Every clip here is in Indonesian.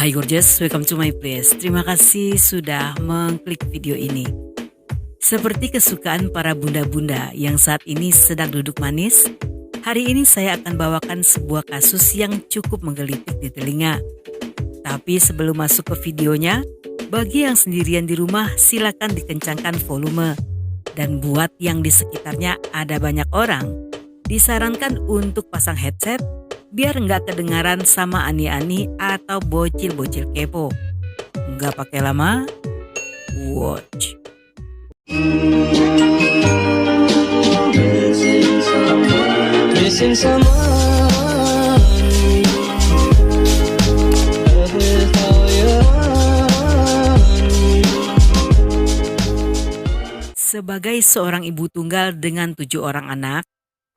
Hai gorgeous, welcome to my place. Terima kasih sudah mengklik video ini. Seperti kesukaan para bunda-bunda yang saat ini sedang duduk manis, hari ini saya akan bawakan sebuah kasus yang cukup menggelitik di telinga. Tapi sebelum masuk ke videonya, bagi yang sendirian di rumah silakan dikencangkan volume. Dan buat yang di sekitarnya ada banyak orang, disarankan untuk pasang headset biar nggak kedengaran sama ani-ani atau bocil-bocil kepo. Nggak pakai lama, watch. Missing someone with all your Sebagai seorang ibu tunggal dengan 7 orang anak,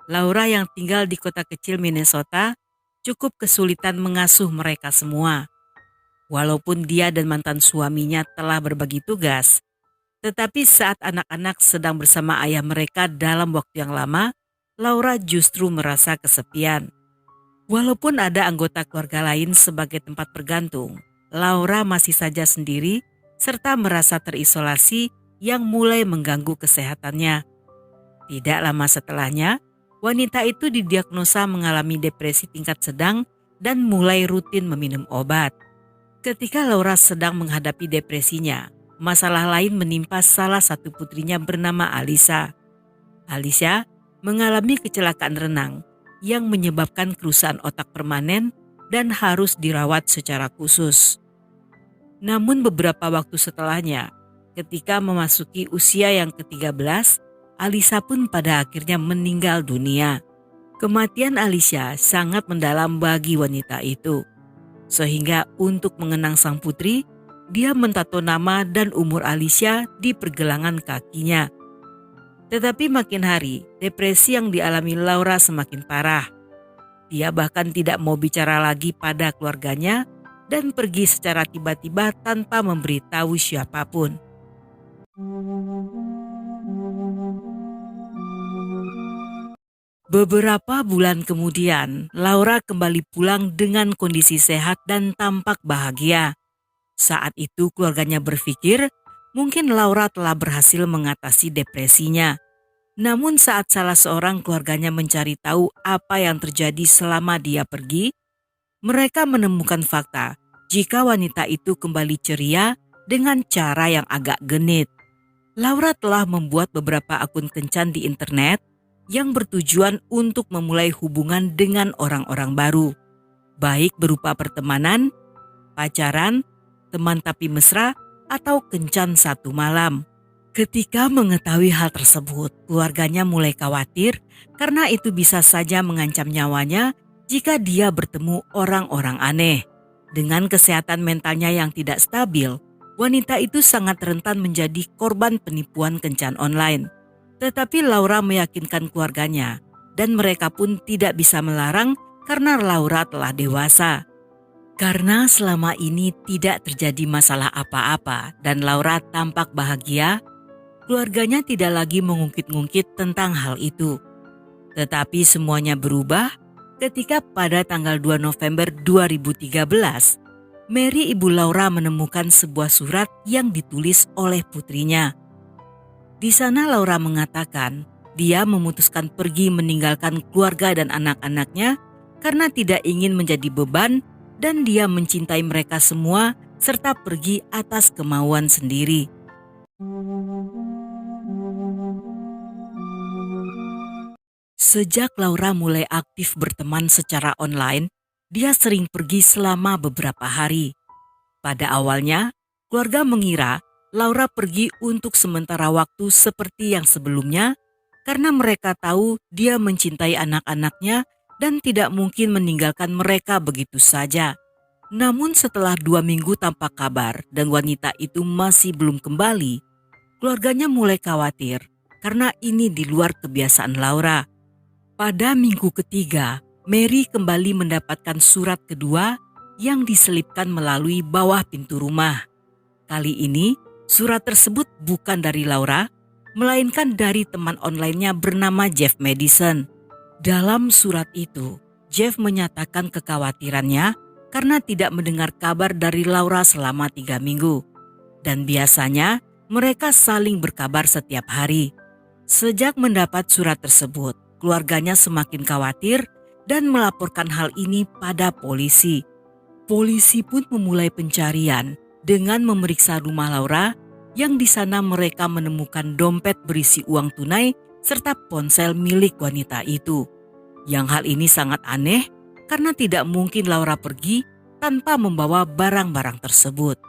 Laura yang tinggal di kota kecil Minnesota cukup kesulitan mengasuh mereka semua. Walaupun dia dan mantan suaminya telah berbagi tugas, tetapi saat anak-anak sedang bersama ayah mereka dalam waktu yang lama, Laura justru merasa kesepian. Walaupun ada anggota keluarga lain sebagai tempat bergantung, Laura masih saja sendiri serta merasa terisolasi yang mulai mengganggu kesehatannya. Tidak lama setelahnya, wanita itu didiagnosa mengalami depresi tingkat sedang dan mulai rutin meminum obat. Ketika Laura sedang menghadapi depresinya, masalah lain menimpa salah satu putrinya bernama Alisa. Alisa mengalami kecelakaan renang yang menyebabkan kerusakan otak permanen dan harus dirawat secara khusus. Namun beberapa waktu setelahnya, ketika memasuki usia yang ke-13, Alisa pun pada akhirnya meninggal dunia. Kematian Alisa sangat mendalam bagi wanita itu. Sehingga untuk mengenang sang putri, dia mentato nama dan umur Alisa di pergelangan kakinya. Tetapi makin hari, depresi yang dialami Laura semakin parah. Dia bahkan tidak mau bicara lagi pada keluarganya dan pergi secara tiba-tiba tanpa memberitahu siapapun. Beberapa bulan kemudian, Laura kembali pulang dengan kondisi sehat dan tampak bahagia. Saat itu keluarganya berpikir mungkin Laura telah berhasil mengatasi depresinya. Namun saat salah seorang keluarganya mencari tahu apa yang terjadi selama dia pergi, mereka menemukan fakta jika wanita itu kembali ceria dengan cara yang agak genit. Laura telah membuat beberapa akun kencan di internet yang bertujuan untuk memulai hubungan dengan orang-orang baru, baik berupa pertemanan, pacaran, teman tapi mesra, atau kencan satu malam. Ketika mengetahui hal tersebut, keluarganya mulai khawatir karena itu bisa saja mengancam nyawanya jika dia bertemu orang-orang aneh. Dengan kesehatan mentalnya yang tidak stabil, wanita itu sangat rentan menjadi korban penipuan kencan online. Tetapi Laura meyakinkan keluarganya dan mereka pun tidak bisa melarang karena Laura telah dewasa. Karena selama ini tidak terjadi masalah apa-apa dan Laura tampak bahagia, keluarganya tidak lagi mengungkit-ungkit tentang hal itu. Tetapi semuanya berubah ketika pada tanggal 2 November 2013, Mary ibu Laura menemukan sebuah surat yang ditulis oleh putrinya. Di sana Laura mengatakan dia memutuskan pergi meninggalkan keluarga dan anak-anaknya karena tidak ingin menjadi beban dan dia mencintai mereka semua serta pergi atas kemauan sendiri. Sejak Laura mulai aktif berteman secara online, dia sering pergi selama beberapa hari. Pada awalnya, keluarga mengira Laura pergi untuk sementara waktu seperti yang sebelumnya karena mereka tahu dia mencintai anak-anaknya dan tidak mungkin meninggalkan mereka begitu saja. Namun setelah 2 minggu tanpa kabar dan wanita itu masih belum kembali, keluarganya mulai khawatir karena ini di luar kebiasaan Laura. Pada minggu ketiga, Mary kembali mendapatkan surat kedua yang diselipkan melalui bawah pintu rumah. Kali ini, surat tersebut bukan dari Laura, melainkan dari teman online-nya bernama Jeff Madison. Dalam surat itu, Jeff menyatakan kekhawatirannya karena tidak mendengar kabar dari Laura selama 3 minggu. Dan biasanya mereka saling berkabar setiap hari. Sejak mendapat surat tersebut, keluarganya semakin khawatir dan melaporkan hal ini pada polisi. Polisi pun memulai pencarian dengan memeriksa rumah Laura yang di sana mereka menemukan dompet berisi uang tunai serta ponsel milik wanita itu. Yang hal ini sangat aneh karena tidak mungkin Laura pergi tanpa membawa barang-barang tersebut.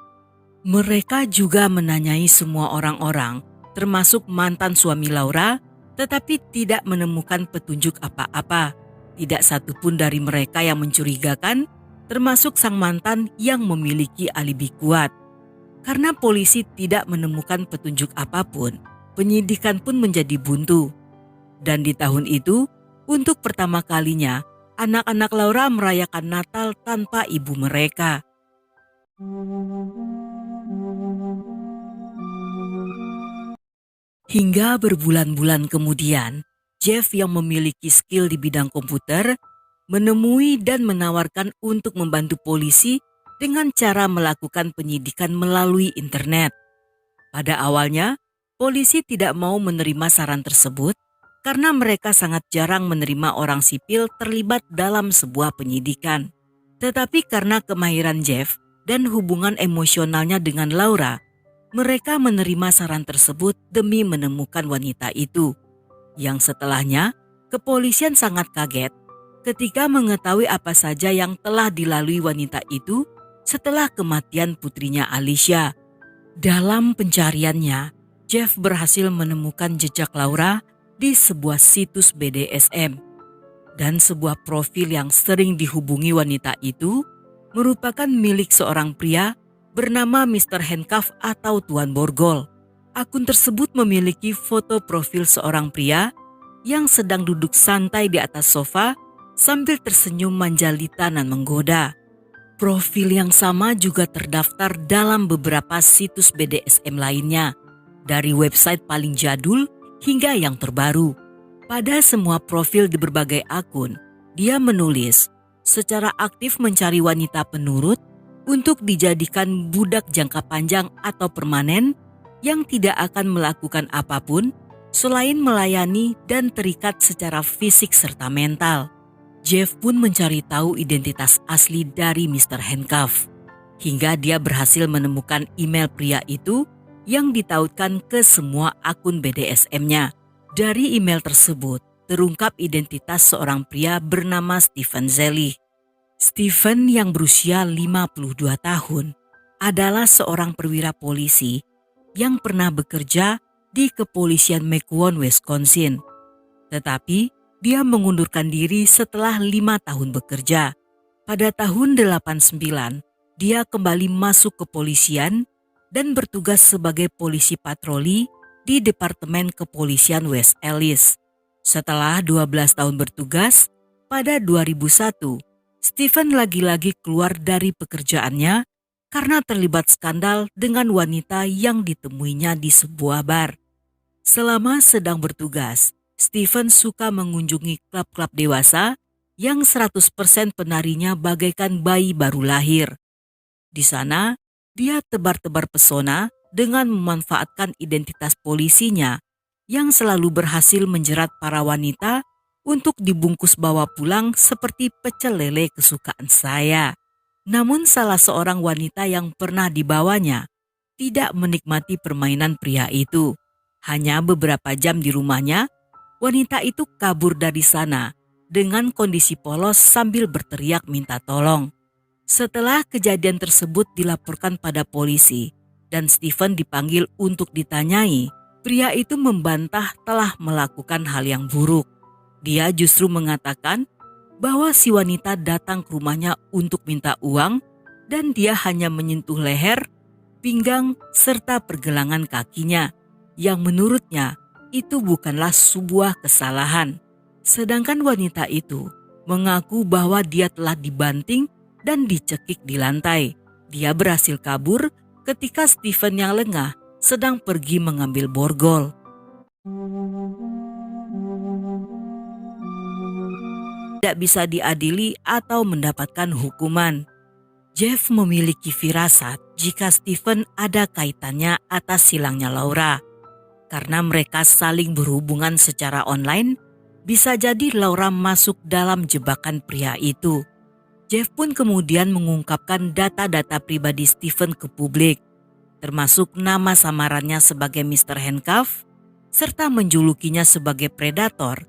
Mereka juga menanyai semua orang-orang, termasuk mantan suami Laura, tetapi tidak menemukan petunjuk apa-apa. Tidak satupun dari mereka yang mencurigakan, termasuk sang mantan yang memiliki alibi kuat. Karena polisi tidak menemukan petunjuk apapun, penyidikan pun menjadi buntu. Dan di tahun itu, untuk pertama kalinya, anak-anak Laura merayakan Natal tanpa ibu mereka. Hingga berbulan-bulan kemudian, Jeff yang memiliki skill di bidang komputer menemui dan menawarkan untuk membantu polisi dengan cara melakukan penyidikan melalui internet. Pada awalnya, polisi tidak mau menerima saran tersebut karena mereka sangat jarang menerima orang sipil terlibat dalam sebuah penyidikan. Tetapi karena kemahiran Jeff dan hubungan emosionalnya dengan Laura, mereka menerima saran tersebut demi menemukan wanita itu. Yang setelahnya, kepolisian sangat kaget ketika mengetahui apa saja yang telah dilalui wanita itu setelah kematian putrinya Alicia. Dalam pencariannya, Jeff berhasil menemukan jejak Laura di sebuah situs BDSM. Dan sebuah profil yang sering dihubungi wanita itu merupakan milik seorang pria bernama Mr. Handcuff atau Tuan Borgol. Akun tersebut memiliki foto profil seorang pria yang sedang duduk santai di atas sofa sambil tersenyum manjalita dan menggoda. Profil yang sama juga terdaftar dalam beberapa situs BDSM lainnya, dari website paling jadul hingga yang terbaru. Pada semua profil di berbagai akun, dia menulis secara aktif mencari wanita penurut untuk dijadikan budak jangka panjang atau permanen yang tidak akan melakukan apapun selain melayani dan terikat secara fisik serta mental. Jeff pun mencari tahu identitas asli dari Mr. Handcuff, hingga dia berhasil menemukan email pria itu yang ditautkan ke semua akun BDSM-nya. Dari email tersebut terungkap identitas seorang pria bernama Stephen Zelly. Stephen yang berusia 52 tahun adalah seorang perwira polisi yang pernah bekerja di kepolisian McWon, Wisconsin. Tetapi dia mengundurkan diri setelah 5 tahun bekerja. Pada tahun 89, dia kembali masuk kepolisian dan bertugas sebagai polisi patroli di Departemen Kepolisian West Ellis. Setelah 12 tahun bertugas, pada 2001, Stephen lagi-lagi keluar dari pekerjaannya karena terlibat skandal dengan wanita yang ditemuinya di sebuah bar. Selama sedang bertugas, Stephen suka mengunjungi klub-klub dewasa yang 100% penarinya bagaikan bayi baru lahir. Di sana, dia tebar-tebar pesona dengan memanfaatkan identitas polisinya yang selalu berhasil menjerat para wanita untuk dibungkus bawa pulang seperti pecel lele kesukaan saya. Namun salah seorang wanita yang pernah dibawanya tidak menikmati permainan pria itu. Hanya beberapa jam di rumahnya, wanita itu kabur dari sana dengan kondisi polos sambil berteriak minta tolong. Setelah kejadian tersebut dilaporkan pada polisi dan Stephen dipanggil untuk ditanyai, pria itu membantah telah melakukan hal yang buruk. Dia justru mengatakan bahwa si wanita datang ke rumahnya untuk minta uang dan dia hanya menyentuh leher, pinggang, serta pergelangan kakinya, yang menurutnya itu bukanlah sebuah kesalahan. Sedangkan wanita itu mengaku bahwa dia telah dibanting dan dicekik di lantai. Dia berhasil kabur ketika Stephen yang lengah sedang pergi mengambil borgol. Tidak bisa diadili atau mendapatkan hukuman. Jeff memiliki firasat jika Stephen ada kaitannya atas hilangnya Laura. Karena mereka saling berhubungan secara online, bisa jadi Laura masuk dalam jebakan pria itu. Jeff pun kemudian mengungkapkan data-data pribadi Stephen ke publik, termasuk nama samarannya sebagai Mr. Handcuff, serta menjulukinya sebagai predator,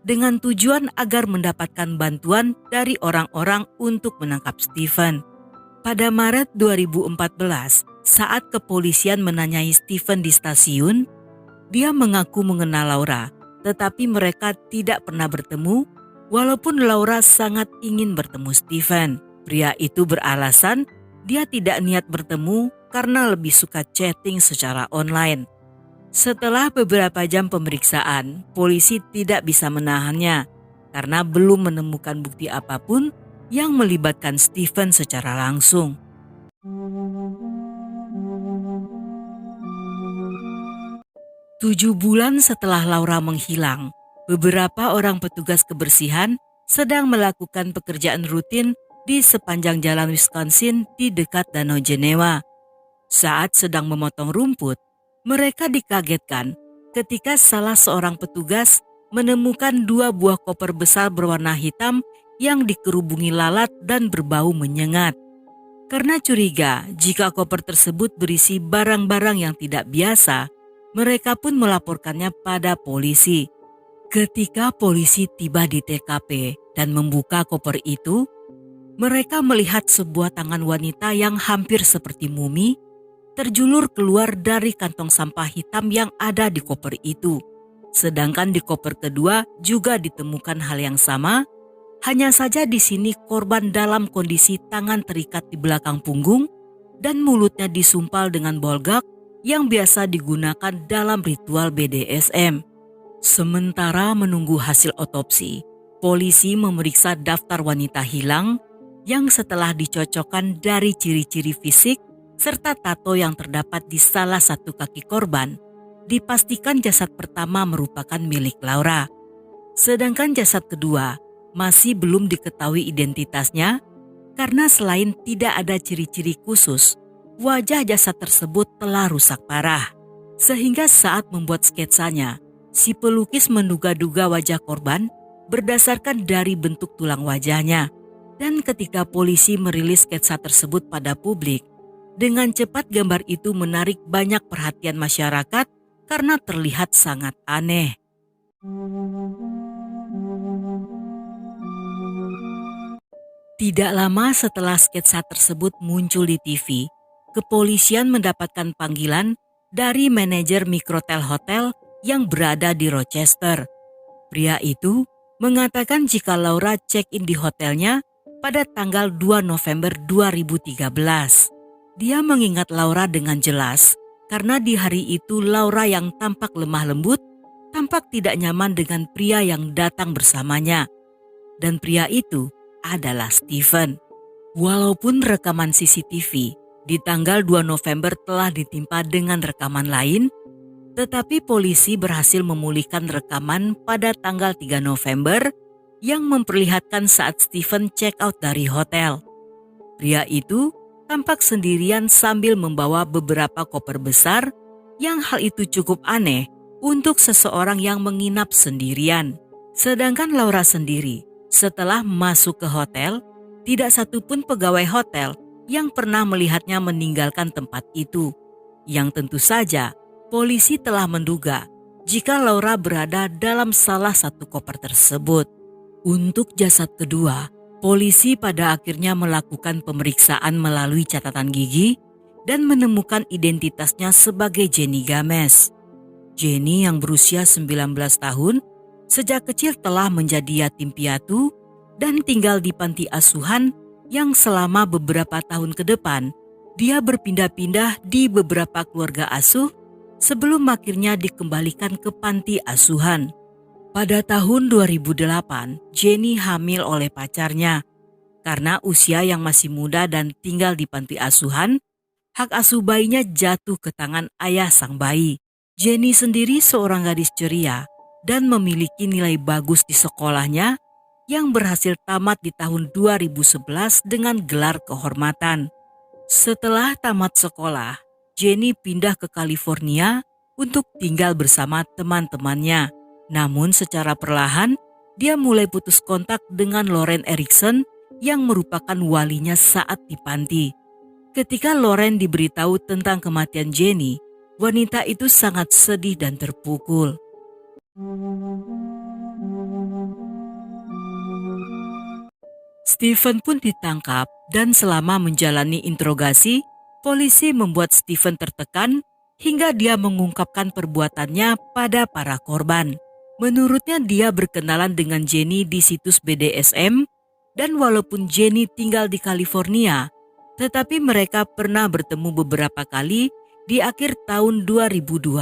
dengan tujuan agar mendapatkan bantuan dari orang-orang untuk menangkap Stephen. Pada Maret 2014, saat kepolisian menanyai Stephen di stasiun, dia mengaku mengenal Laura, tetapi mereka tidak pernah bertemu, walaupun Laura sangat ingin bertemu Stephen. Pria itu beralasan dia tidak niat bertemu karena lebih suka chatting secara online. Setelah beberapa jam pemeriksaan, polisi tidak bisa menahannya karena belum menemukan bukti apapun yang melibatkan Stephen secara langsung. Tujuh bulan setelah Laura menghilang, beberapa orang petugas kebersihan sedang melakukan pekerjaan rutin di sepanjang jalan Wisconsin di dekat Danau Genewa. Saat sedang memotong rumput, mereka dikagetkan ketika salah seorang petugas menemukan dua buah koper besar berwarna hitam yang dikerubungi lalat dan berbau menyengat. Karena curiga jika koper tersebut berisi barang-barang yang tidak biasa, mereka pun melaporkannya pada polisi. Ketika polisi tiba di TKP dan membuka koper itu, mereka melihat sebuah tangan wanita yang hampir seperti mumi terjulur keluar dari kantong sampah hitam yang ada di koper itu. Sedangkan di koper kedua juga ditemukan hal yang sama, hanya saja di sini korban dalam kondisi tangan terikat di belakang punggung dan mulutnya disumpal dengan bolgak yang biasa digunakan dalam ritual BDSM. Sementara menunggu hasil otopsi, polisi memeriksa daftar wanita hilang yang setelah dicocokkan dari ciri-ciri fisik serta tato yang terdapat di salah satu kaki korban, dipastikan jasad pertama merupakan milik Laura. Sedangkan jasad kedua masih belum diketahui identitasnya karena selain tidak ada ciri-ciri khusus, wajah jasad tersebut telah rusak parah. Sehingga saat membuat sketsanya, si pelukis menduga-duga wajah korban berdasarkan dari bentuk tulang wajahnya. Dan ketika polisi merilis sketsa tersebut pada publik, dengan cepat gambar itu menarik banyak perhatian masyarakat karena terlihat sangat aneh. Tidak lama setelah sketsa tersebut muncul di TV, kepolisian mendapatkan panggilan dari manajer mikrotel hotel yang berada di Rochester. Pria itu mengatakan jika Laura check-in di hotelnya pada tanggal 2 November 2013. Dia mengingat Laura dengan jelas karena di hari itu Laura yang tampak lemah lembut tampak tidak nyaman dengan pria yang datang bersamanya. Dan pria itu adalah Stephen. Walaupun rekaman CCTV di tanggal 2 November telah ditimpa dengan rekaman lain, tetapi polisi berhasil memulihkan rekaman pada tanggal 3 November yang memperlihatkan saat Stephen check out dari hotel. Pria itu tampak sendirian sambil membawa beberapa koper besar yang hal itu cukup aneh untuk seseorang yang menginap sendirian. Sedangkan Laura sendiri setelah masuk ke hotel, tidak satupun pegawai hotel yang pernah melihatnya meninggalkan tempat itu. Yang tentu saja polisi telah menduga jika Laura berada dalam salah satu koper tersebut. Untuk jasad kedua, polisi pada akhirnya melakukan pemeriksaan melalui catatan gigi dan menemukan identitasnya sebagai Jenny Games. Jenny yang berusia 19 tahun, sejak kecil telah menjadi yatim piatu dan tinggal di panti asuhan yang selama beberapa tahun ke depan dia berpindah-pindah di beberapa keluarga asuh sebelum akhirnya dikembalikan ke panti asuhan. Pada tahun 2008, Jenny hamil oleh pacarnya. Karena usia yang masih muda dan tinggal di panti asuhan, hak asuh bayinya jatuh ke tangan ayah sang bayi. Jenny sendiri seorang gadis ceria dan memiliki nilai bagus di sekolahnya yang berhasil tamat di tahun 2011 dengan gelar kehormatan. Setelah tamat sekolah, Jenny pindah ke California untuk tinggal bersama teman-temannya. Namun secara perlahan, dia mulai putus kontak dengan Loren Erickson yang merupakan walinya saat di panti. Ketika Loren diberitahu tentang kematian Jenny, wanita itu sangat sedih dan terpukul. Stephen pun ditangkap dan selama menjalani interogasi, polisi membuat Stephen tertekan hingga dia mengungkapkan perbuatannya pada para korban. Menurutnya dia berkenalan dengan Jenny di situs BDSM dan walaupun Jenny tinggal di California, tetapi mereka pernah bertemu beberapa kali di akhir tahun 2012.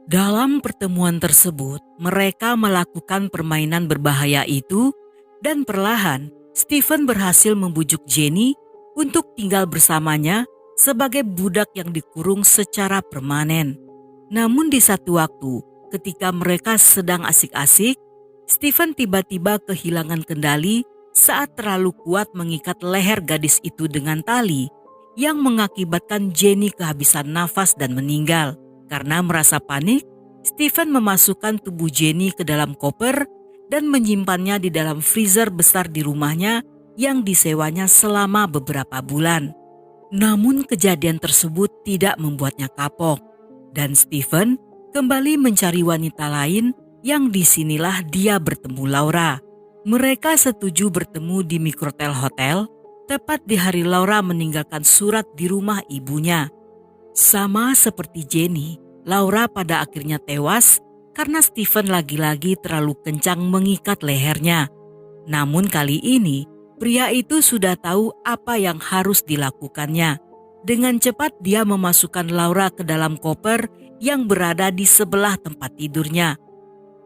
Dalam pertemuan tersebut, mereka melakukan permainan berbahaya itu dan perlahan Stephen berhasil membujuk Jenny untuk tinggal bersamanya sebagai budak yang dikurung secara permanen. Namun di satu waktu, ketika mereka sedang asik-asik, Stephen tiba-tiba kehilangan kendali saat terlalu kuat mengikat leher gadis itu dengan tali yang mengakibatkan Jenny kehabisan nafas dan meninggal. Karena merasa panik, Stephen memasukkan tubuh Jenny ke dalam koper dan menyimpannya di dalam freezer besar di rumahnya yang disewanya selama beberapa bulan. Namun kejadian tersebut tidak membuatnya kapok dan Stephen kembali mencari wanita lain yang disinilah dia bertemu Laura. Mereka setuju bertemu di Microtel Hotel tepat di hari Laura meninggalkan surat di rumah ibunya. Sama seperti Jenny, Laura pada akhirnya tewas karena Stephen lagi-lagi terlalu kencang mengikat lehernya. Namun kali ini, pria itu sudah tahu apa yang harus dilakukannya. Dengan cepat dia memasukkan Laura ke dalam koper yang berada di sebelah tempat tidurnya.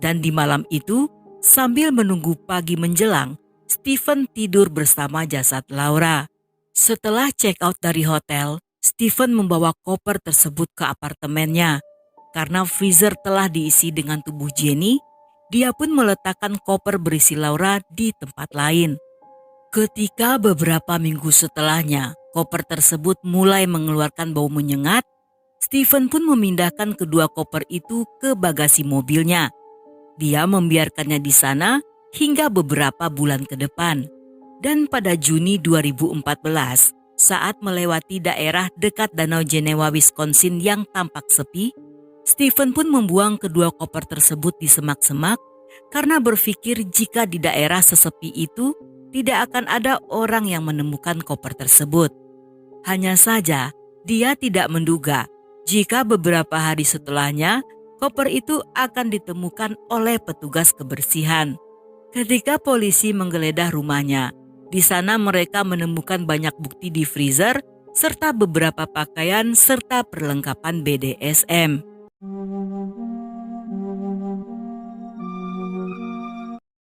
Dan di malam itu, sambil menunggu pagi menjelang, Stephen tidur bersama jasad Laura. Setelah check out dari hotel, Stephen membawa koper tersebut ke apartemennya. Karena freezer telah diisi dengan tubuh Jenny, dia pun meletakkan koper berisi Laura di tempat lain. Ketika beberapa minggu setelahnya, koper tersebut mulai mengeluarkan bau menyengat, Stephen pun memindahkan kedua koper itu ke bagasi mobilnya. Dia membiarkannya di sana hingga beberapa bulan ke depan. Dan pada Juni 2014, saat melewati daerah dekat Danau Genewa, Wisconsin yang tampak sepi, Stephen pun membuang kedua koper tersebut di semak-semak karena berpikir jika di daerah sesepi itu tidak akan ada orang yang menemukan koper tersebut. Hanya saja, dia tidak menduga jika beberapa hari setelahnya koper itu akan ditemukan oleh petugas kebersihan. Ketika polisi menggeledah rumahnya, di sana mereka menemukan banyak bukti di freezer serta beberapa pakaian serta perlengkapan BDSM.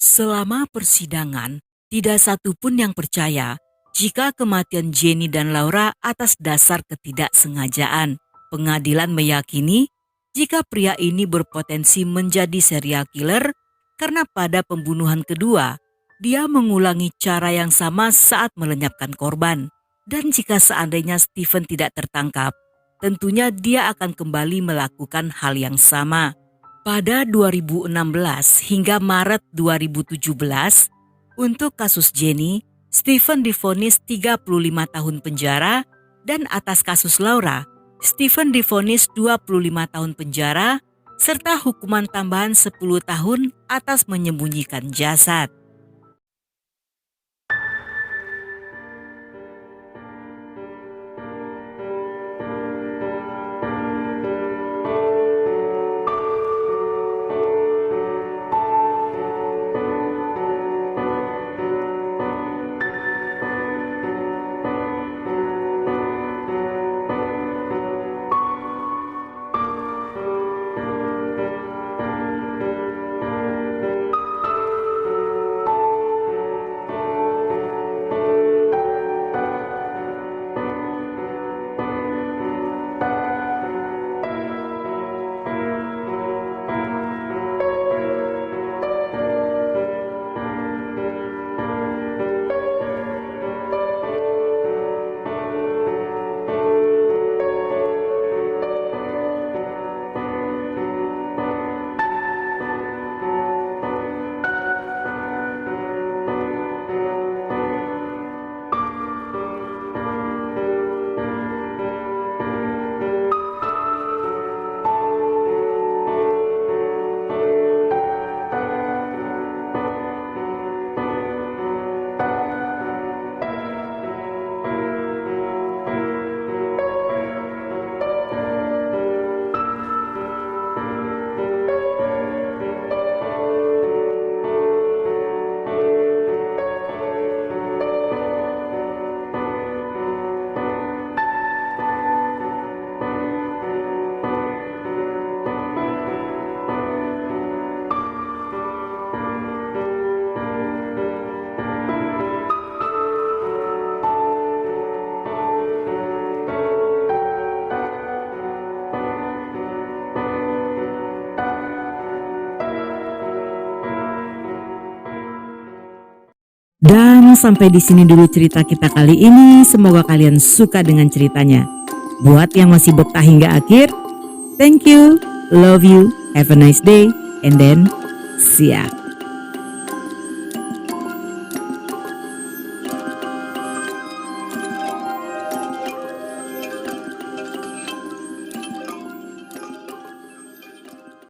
Selama persidangan, tidak satu pun yang percaya jika kematian Jenny dan Laura atas dasar ketidaksengajaan. Pengadilan meyakini jika pria ini berpotensi menjadi serial killer karena pada pembunuhan kedua, dia mengulangi cara yang sama saat melenyapkan korban. Dan jika seandainya Stephen tidak tertangkap, tentunya dia akan kembali melakukan hal yang sama. Pada 2016 hingga Maret 2017, untuk kasus Jenny, Stephen divonis 35 tahun penjara dan atas kasus Laura, Stephen divonis 25 tahun penjara serta hukuman tambahan 10 tahun atas menyembunyikan jasad. Dan sampai di sini dulu cerita kita kali ini. Semoga kalian suka dengan ceritanya. Buat yang masih betah hingga akhir, thank you, love you, have a nice day, and then see ya.